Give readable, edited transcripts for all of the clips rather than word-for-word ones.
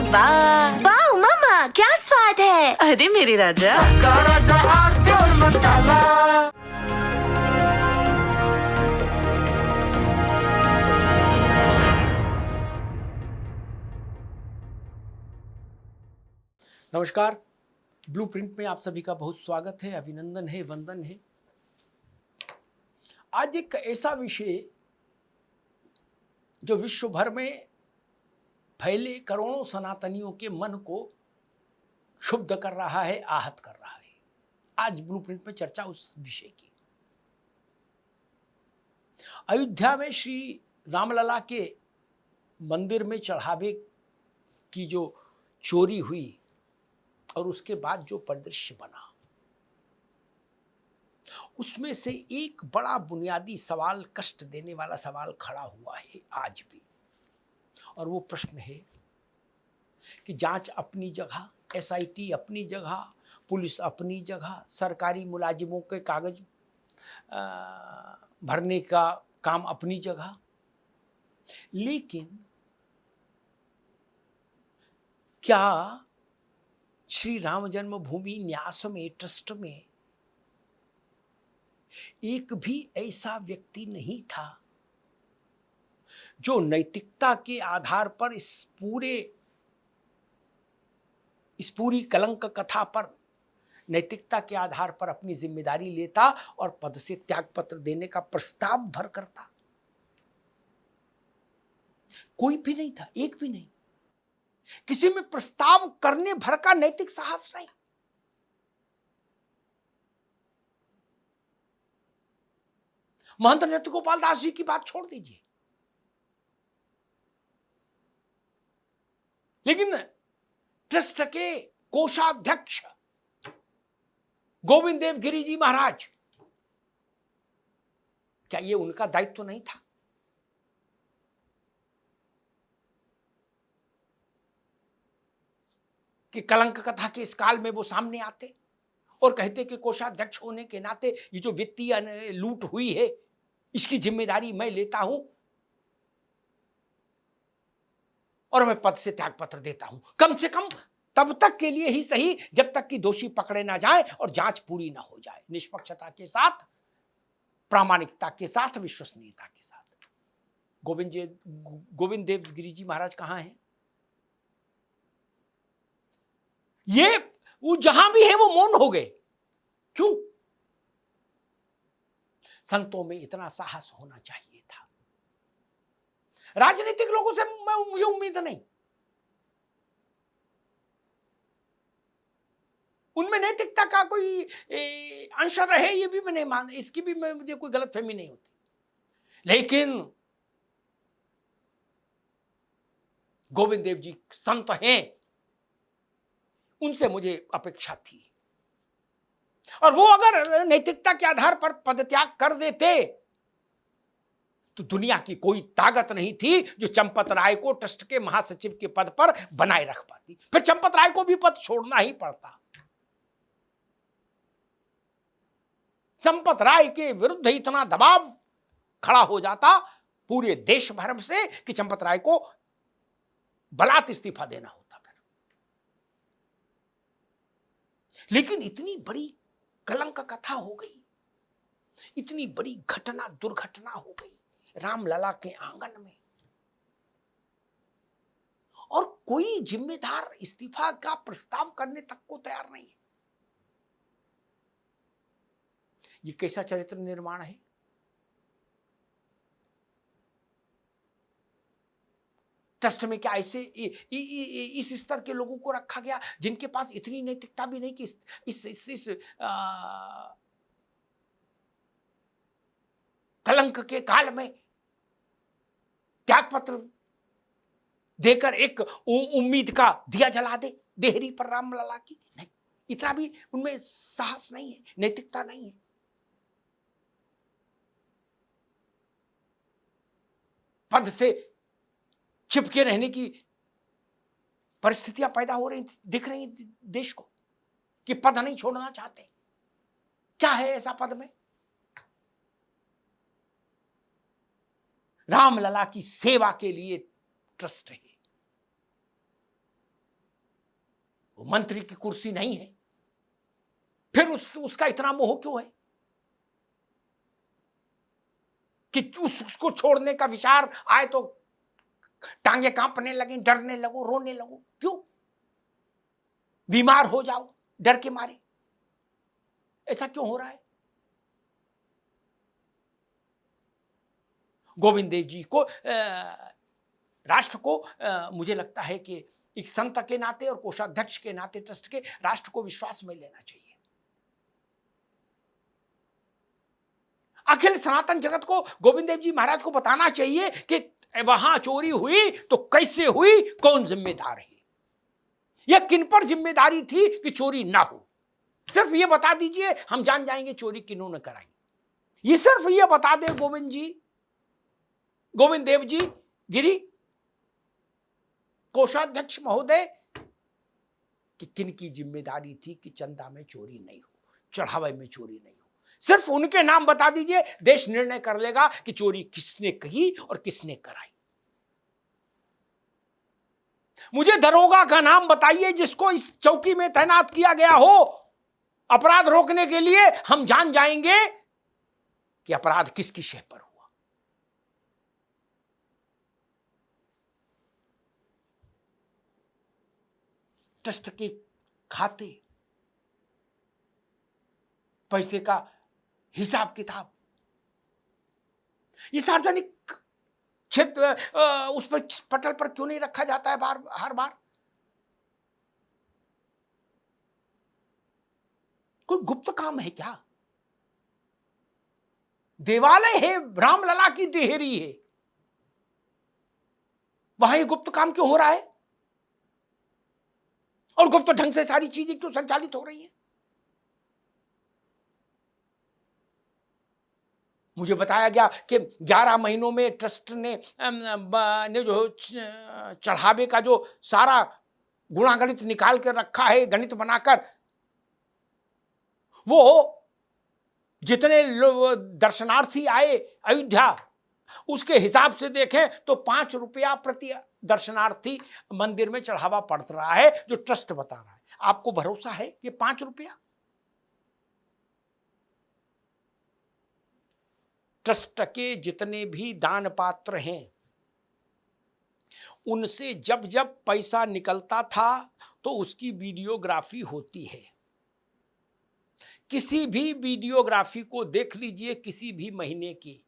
वाह वाह मम्मा, क्या स्वाद है। अरे मेरे राजा, सबका राजा आरती और मसाला। नमस्कार, ब्लूप्रिंट में आप सभी का बहुत स्वागत है, अभिनंदन है, वंदन है। आज एक ऐसा विषय जो विश्व भर में फैले करोड़ों सनातनियों के मन को क्षुब्ध कर रहा है, आहत कर रहा है। आज ब्लूप्रिंट में चर्चा उस विषय की। अयोध्या में श्री रामलला के मंदिर में चढ़ावे की जो चोरी हुई और उसके बाद जो परिदृश्य बना, उसमें से एक बड़ा बुनियादी सवाल, कष्ट देने वाला सवाल खड़ा हुआ है आज भी। और वो प्रश्न है कि जांच अपनी जगह, एसआईटी अपनी जगह, पुलिस अपनी जगह, सरकारी मुलाजिमों के कागज भरने का काम अपनी जगह, लेकिन क्या श्री राम जन्मभूमि न्यास में, ट्रस्ट में एक भी ऐसा व्यक्ति नहीं था जो नैतिकता के आधार पर इस पूरी कलंक कथा पर नैतिकता के आधार पर अपनी जिम्मेदारी लेता और पद से त्यागपत्र देने का प्रस्ताव भर करता? कोई भी नहीं था, एक भी नहीं। किसी में प्रस्ताव करने भर का नैतिक साहस नहीं। महंत नृत्य गोपाल दास जी की बात छोड़ दीजिए, लेकिन ट्रस्ट के कोषाध्यक्ष गोविंद देव गिरी जी महाराज, क्या ये उनका दायित्व तो नहीं था कि कलंक कथा के इस काल में वो सामने आते और कहते कि कोषाध्यक्ष होने के नाते ये जो वित्तीय लूट हुई है इसकी जिम्मेदारी मैं लेता हूं और मैं पद से त्यागपत्र देता हूं, कम से कम तब तक के लिए ही सही जब तक कि दोषी पकड़े ना जाए और जांच पूरी ना हो जाए, निष्पक्षता के साथ, प्रामाणिकता के साथ, विश्वसनीयता के साथ। गोविंद देव गिरी जी महाराज कहां हैं? ये वो जहां भी है वो मौन हो गए। क्यों? संतों में इतना साहस होना चाहिए था। राजनीतिक लोगों से मुझे उम्मीद नहीं, उनमें नैतिकता का कोई अंश रहे ये भी मैं नहीं मान, इसकी भी मुझे कोई गलतफहमी नहीं होती, लेकिन गोविंद देव जी संत हैं, उनसे मुझे अपेक्षा थी। और वो अगर नैतिकता के आधार पर पदत्याग कर देते तो दुनिया की कोई ताकत नहीं थी जो चंपत राय को ट्रस्ट के महासचिव के पद पर बनाए रख पाती। फिर चंपत राय को भी पद छोड़ना ही पड़ता। चंपत राय के विरुद्ध इतना दबाव खड़ा हो जाता पूरे देश भर से कि चंपत राय को बलात् इस्तीफा देना होता। फिर लेकिन इतनी बड़ी कलंक कथा हो गई, इतनी बड़ी घटना, दुर्घटना हो गई रामलला के आंगन में, और कोई जिम्मेदार इस्तीफा का प्रस्ताव करने तक को तैयार नहीं है। ये कैसा चरित्र निर्माण है? ट्रस्ट में क्या ऐसे इस स्तर के लोगों को रखा गया जिनके पास इतनी नैतिकता भी नहीं कि इस कलंक के काल में त्यागपत्र देकर एक उम्मीद का दिया जला दे देहरी पर रामलला की? नहीं, इतना भी उनमें साहस नहीं है, नैतिकता नहीं है। पद से चिपके रहने की परिस्थितियां पैदा हो रही, दिख रही देश को कि पद नहीं छोड़ना चाहते। क्या है ऐसा पद में? रामलला की सेवा के लिए ट्रस्ट है। वो मंत्री की कुर्सी नहीं है, फिर उसका इतना मोह क्यों है कि उसको छोड़ने का विचार आए तो टांगे कांपने लगे, डरने लगो, रोने लगो? क्यों? बीमार हो जाओ डर के मारे? ऐसा क्यों हो रहा है? गोविंद देव जी को, राष्ट्र को, मुझे लगता है कि एक संत के नाते और कोषाध्यक्ष के नाते ट्रस्ट के राष्ट्र को विश्वास में लेना चाहिए। अखिल सनातन जगत को गोविंद देव जी महाराज को बताना चाहिए कि वहां चोरी हुई तो कैसे हुई, कौन जिम्मेदार है, या किन पर जिम्मेदारी थी कि चोरी ना हो। सिर्फ ये बता दीजिए, हम जान जाएंगे चोरी किन्होंने कराई। ये सिर्फ ये बता दे गोविंद देव जी गिरी कोषाध्यक्ष महोदय कि किन की जिम्मेदारी थी कि चंदा में चोरी नहीं हो, चढ़ावे में चोरी नहीं हो। सिर्फ उनके नाम बता दीजिए, देश निर्णय कर लेगा कि चोरी किसने कही और किसने कराई। मुझे दरोगा का नाम बताइए जिसको इस चौकी में तैनात किया गया हो अपराध रोकने के लिए, हम जान जाएंगे कि अपराध किसकी शह पर हुआ। ट्रस्ट के खाते, पैसे का हिसाब किताब, ये सार्वजनिक क्षेत्र उस पर पटल पर क्यों नहीं रखा जाता है हर बार? कोई गुप्त काम है क्या? देवालय है, रामलला की देहरी है, वहां ये गुप्त काम क्यों हो रहा है? और गुप्त ढंग से सारी चीजें क्यों संचालित हो रही है? मुझे बताया गया कि 11 महीनों में ट्रस्ट ने जो चढ़ावे का जो सारा गुणागणित निकाल कर रखा है, गणित बनाकर, वो जितने दर्शनार्थी आए अयोध्या, उसके हिसाब से देखें तो 5 रुपया प्रति दर्शनार्थी मंदिर में चढ़ावा पड़ रहा है, जो ट्रस्ट बता रहा है। आपको भरोसा है कि 5 रुपया? ट्रस्ट के जितने भी दान पात्र हैं, उनसे जब जब पैसा निकलता था तो उसकी वीडियोग्राफी होती है। किसी भी वीडियोग्राफी को देख लीजिए, किसी भी महीने की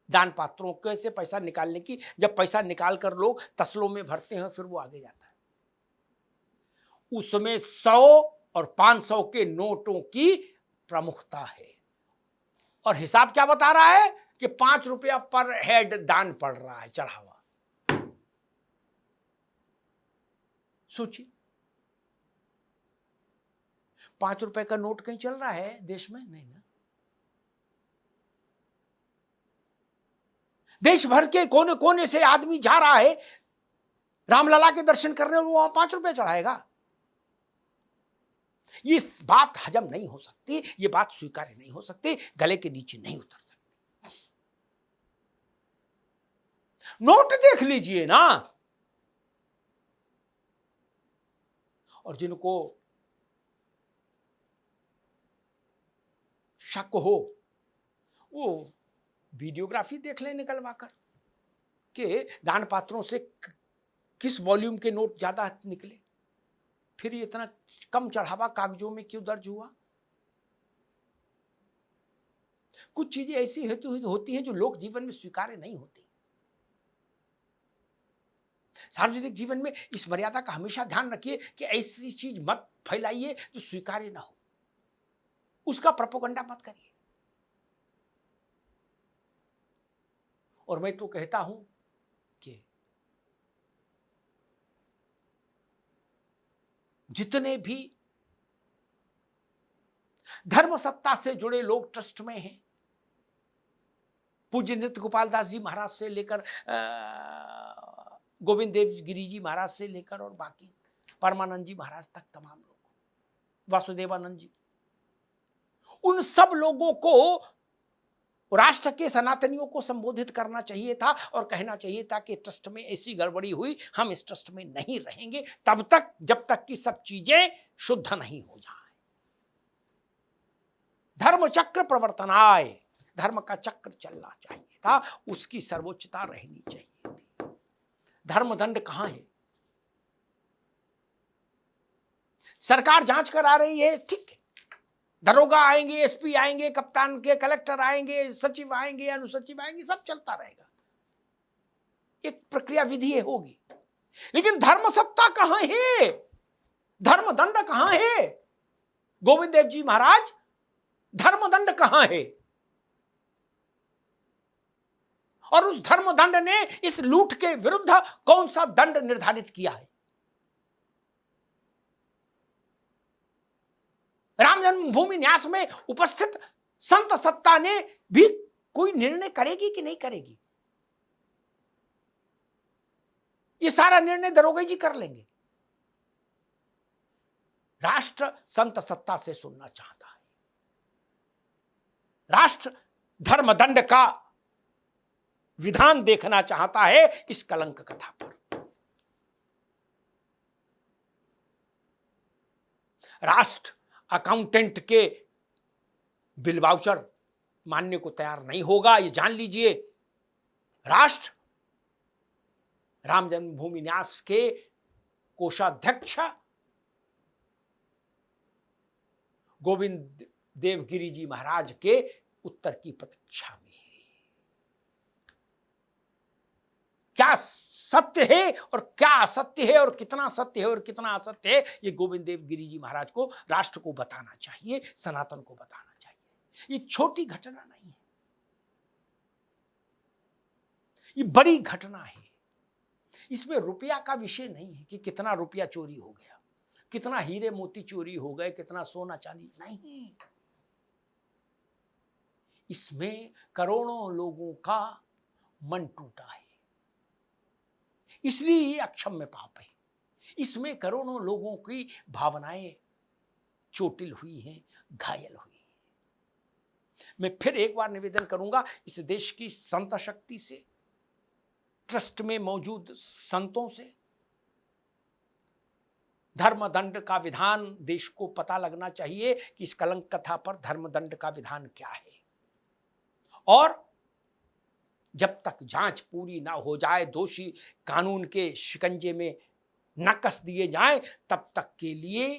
दान पात्रों कैसे पैसा निकालने की, जब पैसा निकाल कर लोग तसलों में भरते हैं फिर वो आगे जाता है, उसमें 100 और 500 के नोटों की प्रमुखता है। और हिसाब क्या बता रहा है कि 5 रुपया पर हेड दान पड़ रहा है, चढ़ावा। सोचिए, 5 रुपए का नोट कहीं चल रहा है देश में? नहीं ना। देश भर के कोने कोने से आदमी जा रहा है रामलला के दर्शन करने, वो वहां 5 रुपए चढ़ाएगा। ये बात हजम नहीं हो सकती, ये बात स्वीकार्य नहीं हो सकती, गले के नीचे नहीं उतर सकती। नोट देख लीजिए ना, और जिनको शक हो वो वीडियोग्राफी देख लें निकलवाकर के दान पात्रों से किस वॉल्यूम के नोट ज्यादा निकले, फिर इतना कम चढ़ावा कागजों में क्यों दर्ज हुआ। कुछ चीजें ऐसी होती हैं जो लोक जीवन में स्वीकार्य नहीं होती। सार्वजनिक जीवन में इस मर्यादा का हमेशा ध्यान रखिए कि ऐसी चीज मत फैलाइए जो स्वीकार्य ना हो, उसका प्रोपेगेंडा मत करिए। और मैं तो कहता हूं कि जितने भी धर्म सत्ता से जुड़े लोग ट्रस्ट में हैं, पूज्य नृत्य गोपाल दास जी महाराज से लेकर गोविंद देव गिरी जी महाराज से लेकर और बाकी परमानंद जी महाराज तक, तमाम लोग, वासुदेवानंद जी, उन सब लोगों को राष्ट्र के सनातनियों को संबोधित करना चाहिए था और कहना चाहिए था कि ट्रस्ट में ऐसी गड़बड़ी हुई, हम इस ट्रस्ट में नहीं रहेंगे तब तक जब तक कि सब चीजें शुद्ध नहीं हो जाए। धर्म चक्र प्रवर्तनाय, धर्म का चक्र चलना चाहिए था, उसकी सर्वोच्चता रहनी चाहिए थी। धर्मदंड कहां है? सरकार जांच करा रही है, ठीक है, दरोगा आएंगे, एसपी आएंगे, कप्तान के कलेक्टर आएंगे, सचिव आएंगे, अनुसचिव आएंगे, सब चलता रहेगा, एक प्रक्रिया विधि होगी। लेकिन धर्म सत्ता कहां है? धर्मदंड कहां है? गोविंद देव जी महाराज, धर्मदंड कहां है? और उस धर्मदंड ने इस लूट के विरुद्ध कौन सा दंड निर्धारित किया है? राम जन्मभूमि न्यास में उपस्थित संत सत्ता ने भी कोई निर्णय करेगी कि नहीं करेगी? ये सारा निर्णय दरोगा जी कर लेंगे। राष्ट्र संत सत्ता से सुनना चाहता है। राष्ट्र धर्मदंड का विधान देखना चाहता है इस कलंक कथा पर। राष्ट्र अकाउंटेंट के बिल वाउचर मानने को तैयार नहीं होगा, ये जान लीजिए। राष्ट्र राम जन्मभूमि न्यास के कोषाध्यक्ष गोविंद देवगिरी जी महाराज के उत्तर की प्रतीक्षा में है। क्या सत्य है और क्या असत्य है, और कितना सत्य है और कितना असत्य है, ये गोविंद देवगिरी जी महाराज को, राष्ट्र को बताना चाहिए, सनातन को बताना चाहिए। ये छोटी घटना नहीं है, ये बड़ी घटना है। इसमें रुपया का विषय नहीं है कि कितना रुपया चोरी हो गया, कितना हीरे मोती चोरी हो गए, कितना सोना चांदी, नहीं। इसमें करोड़ों लोगों का मन टूटा है, इसलिए ये अक्षम्य पाप है। इसमें करोड़ों लोगों की भावनाएं चोटिल हुई हैं, घायल हुई हैं। मैं फिर एक बार निवेदन करूंगा इस देश की संत शक्ति से, ट्रस्ट में मौजूद संतों से, धर्मदंड का विधान देश को पता लगना चाहिए कि इस कलंक कथा पर धर्मदंड का विधान क्या है। और जब तक जांच पूरी ना हो जाए, दोषी कानून के शिकंजे में न कस दिए जाएं, तब तक के लिए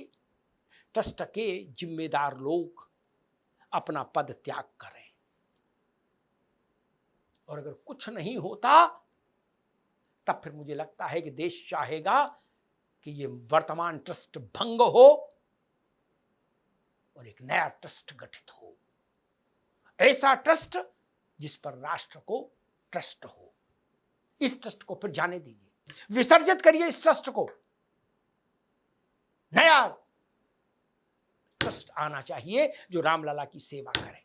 ट्रस्ट के जिम्मेदार लोग अपना पद त्याग करें। और अगर कुछ नहीं होता तब फिर मुझे लगता है कि देश चाहेगा कि ये वर्तमान ट्रस्ट भंग हो और एक नया ट्रस्ट गठित हो, ऐसा ट्रस्ट जिस पर राष्ट्र को ट्रस्ट हो। इस ट्रस्ट को फिर जाने दीजिए, विसर्जित करिए इस ट्रस्ट को, नया ट्रस्ट आना चाहिए जो रामलला की सेवा करे।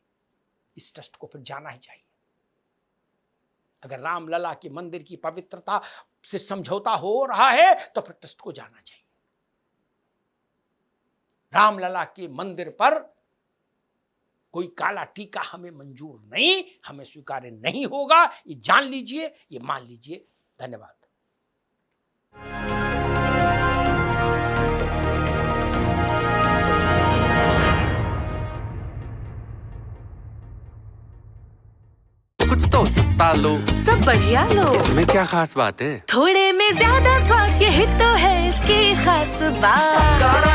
इस ट्रस्ट को फिर जाना ही चाहिए। अगर रामलला के मंदिर की पवित्रता से समझौता हो रहा है तो फिर ट्रस्ट को जाना चाहिए। रामलला के मंदिर पर कोई काला टीका हमें मंजूर नहीं, हमें स्वीकार्य नहीं होगा। ये जान लीजिए, ये मान लीजिए। धन्यवाद। कुछ तो सस्ता लो, सब बढ़िया लो, इसमें क्या खास बात है? थोड़े में ज्यादा स्वाद, यही तो है इसकी खास बात।